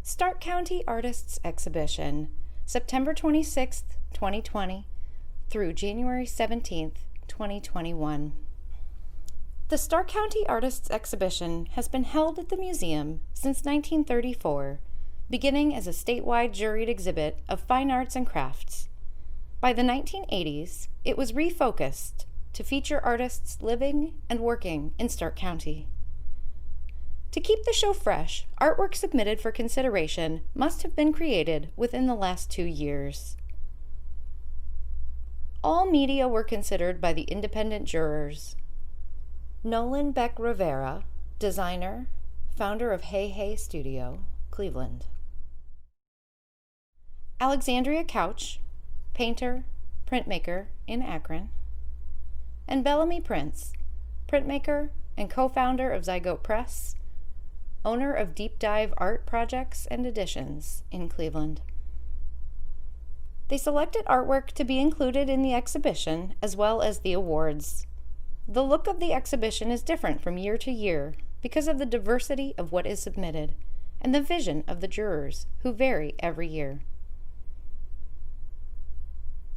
Stark County Artists Exhibition, September 26th, 2020 through January 17th, 2021. The Stark County Artists Exhibition has been held at the museum since 1934, beginning as a statewide juried exhibit of fine arts and crafts. By the 1980s, it was refocused to feature artists living and working in Stark County. To keep the show fresh, artwork submitted for consideration must have been created within the last 2 years. All media were considered by the independent jurors. Nolan Beck Rivera, designer, founder of Hey Hey Studio, Cleveland. Alexandria Couch, painter, printmaker in Akron. And Bellamy Prince, printmaker and co-founder of Zygote Press, owner of Deep Dive Art Projects and Editions in Cleveland. They selected artwork to be included in the exhibition as well as the awards. The look of the exhibition is different from year to year because of the diversity of what is submitted and the vision of the jurors, who vary every year.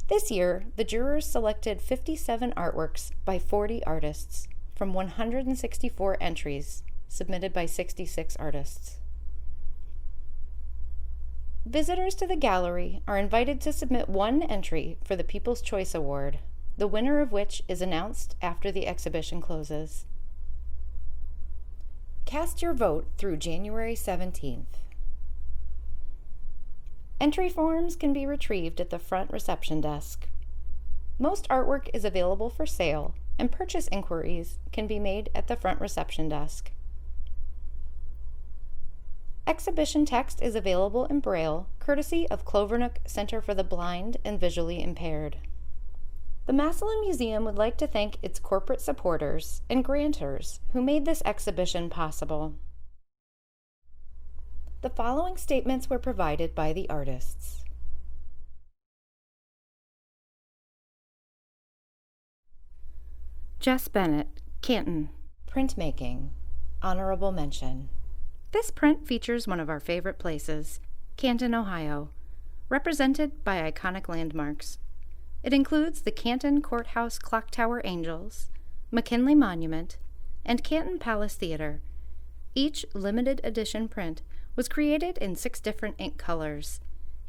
This year, the jurors selected 57 artworks by 40 artists from 164 entries submitted by 66 artists. Visitors to the gallery are invited to submit one entry for the People's Choice Award, the winner of which is announced after the exhibition closes. Cast your vote through January 17th. Entry forms can be retrieved at the front reception desk. Most artwork is available for sale, and purchase inquiries can be made at the front reception desk. Exhibition text is available in Braille, courtesy of Clovernook Center for the Blind and Visually Impaired. The Massillon Museum would like to thank its corporate supporters and grantors who made this exhibition possible. The following statements were provided by the artists. Jess Bennett, Canton, printmaking, honorable mention. This print features one of our favorite places, Canton, Ohio, represented by iconic landmarks. It includes the Canton Courthouse Clock Tower Angels, McKinley Monument, and Canton Palace Theater. Each limited edition print was created in 6 different ink colors,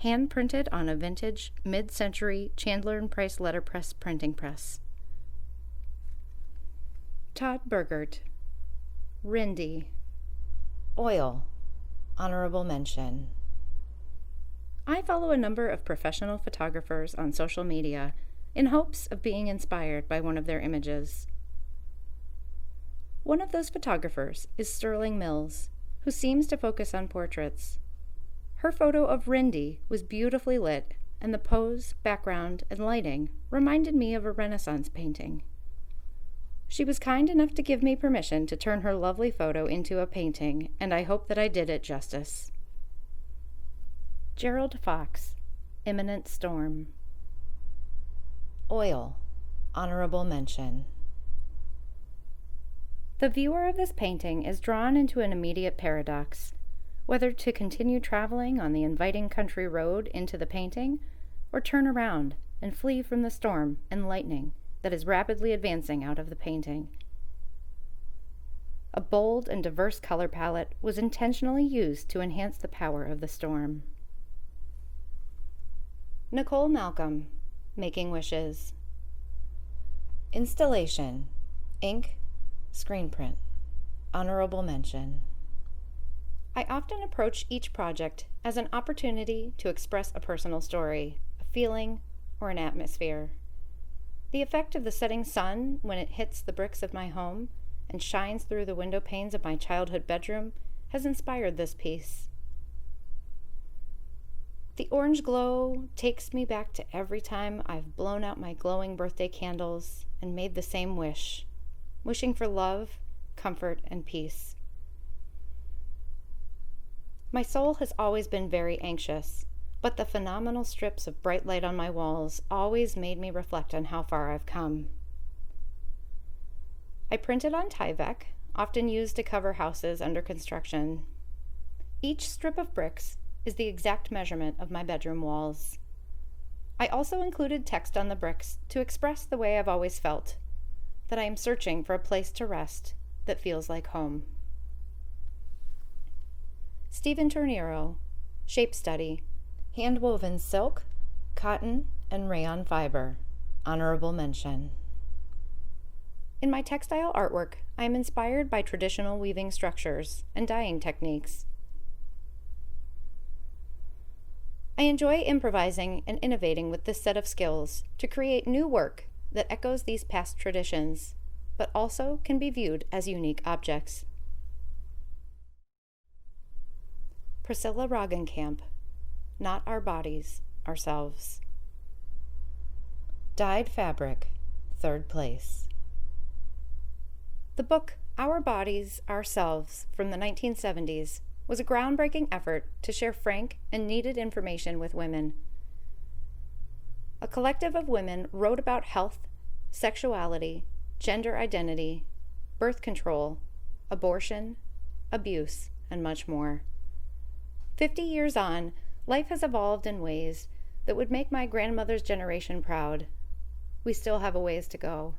hand-printed on a vintage, mid-century Chandler & Price letterpress printing press. Todd Burgert, Rindy, oil, honorable mention. I follow a number of professional photographers on social media in hopes of being inspired by one of their images. One of those photographers is Sterling Mills, who seems to focus on portraits. Her photo of Rindy was beautifully lit, and the pose, background, and lighting reminded me of a Renaissance painting. She was kind enough to give me permission to turn her lovely photo into a painting, and I hope that I did it justice. Gerald Fox, Imminent Storm. Oil, honorable mention. The viewer of this painting is drawn into an immediate paradox, whether to continue traveling on the inviting country road into the painting, or turn around and flee from the storm and lightning that is rapidly advancing out of the painting. A bold and diverse color palette was intentionally used to enhance the power of the storm. Nicole Malcolm, Making Wishes. Installation, ink, screen print, honorable mention. I often approach each project as an opportunity to express a personal story, a feeling, or an atmosphere. The effect of the setting sun when it hits the bricks of my home and shines through the window panes of my childhood bedroom has inspired this piece. The orange glow takes me back to every time I've blown out my glowing birthday candles and made the same wish, wishing for love, comfort, and peace. My soul has always been very anxious, but the phenomenal strips of bright light on my walls always made me reflect on how far I've come. I printed on Tyvek, often used to cover houses under construction. Each strip of bricks is the exact measurement of my bedroom walls. I also included text on the bricks to express the way I've always felt, that I am searching for a place to rest that feels like home. Stephen Turnero, Shape Study, Handwoven Silk, Cotton, and Rayon Fiber, Honorable Mention. In my textile artwork, I am inspired by traditional weaving structures and dyeing techniques. I enjoy improvising and innovating with this set of skills to create new work that echoes these past traditions, but also can be viewed as unique objects. Priscilla Roggenkamp, Not Our Bodies, Ourselves. Dyed Fabric, 3rd place. The book Our Bodies, Ourselves from the 1970s was a groundbreaking effort to share frank and needed information with women. A collective of women wrote about health, sexuality, gender identity, birth control, abortion, abuse, and much more. 50 years on, life has evolved in ways that would make my grandmother's generation proud. We still have a ways to go.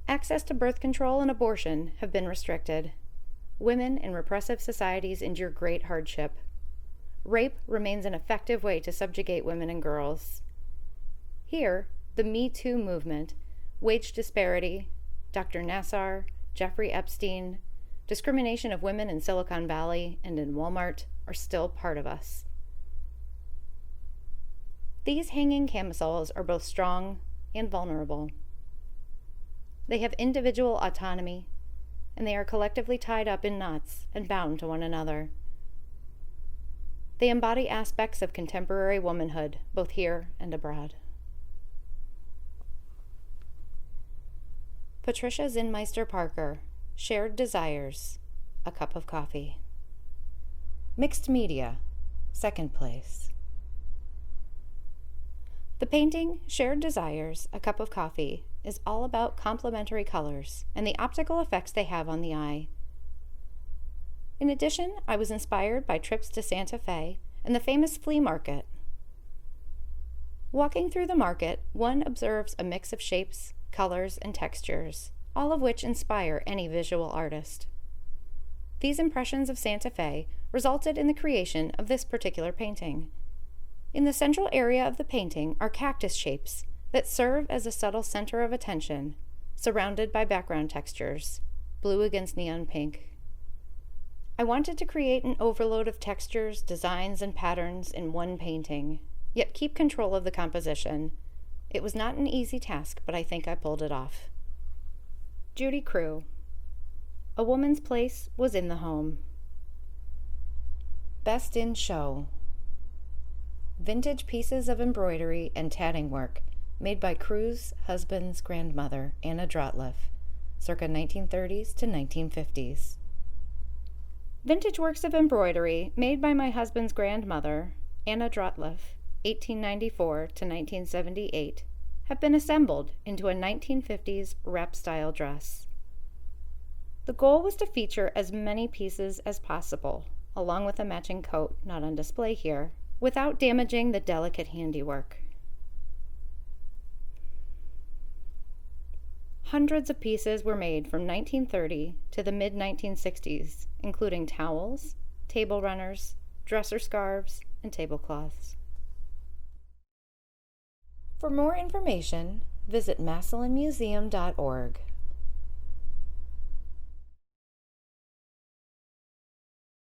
Access to birth control and abortion have been restricted. Women in repressive societies endure great hardship. Rape remains an effective way to subjugate women and girls. Here, the Me Too movement, wage disparity, Dr. Nassar, Jeffrey Epstein, discrimination of women in Silicon Valley and in Walmart are still part of us. These hanging camisoles are both strong and vulnerable. They have individual autonomy, and they are collectively tied up in knots and bound to one another. They embody aspects of contemporary womanhood, both here and abroad. Patricia Zinmeister Parker, Shared Desires, A Cup of Coffee. Mixed Media, 2nd place. The painting, Shared Desires, A Cup of Coffee, is all about complementary colors and the optical effects they have on the eye. In addition, I was inspired by trips to Santa Fe and the famous flea market. Walking through the market, one observes a mix of shapes, colors, and textures, all of which inspire any visual artist. These impressions of Santa Fe resulted in the creation of this particular painting. In the central area of the painting are cactus shapes that serve as a subtle center of attention, surrounded by background textures, blue against neon pink. I wanted to create an overload of textures, designs, and patterns in one painting, yet keep control of the composition. It was not an easy task, but I think I pulled it off. Judy Crew. A Woman's Place Was in the Home. Best in Show. Vintage pieces of embroidery and tatting work made by Crew's husband's grandmother, Anna Drottliff, circa 1930s to 1950s. Vintage works of embroidery made by my husband's grandmother, Anna Drottliff, 1894 to 1978, have been assembled into a 1950s wrap-style dress. The goal was to feature as many pieces as possible, along with a matching coat not on display here, without damaging the delicate handiwork. Hundreds of pieces were made from 1930 to the mid-1960s, including towels, table runners, dresser scarves, and tablecloths. For more information, visit massillonmuseum.org.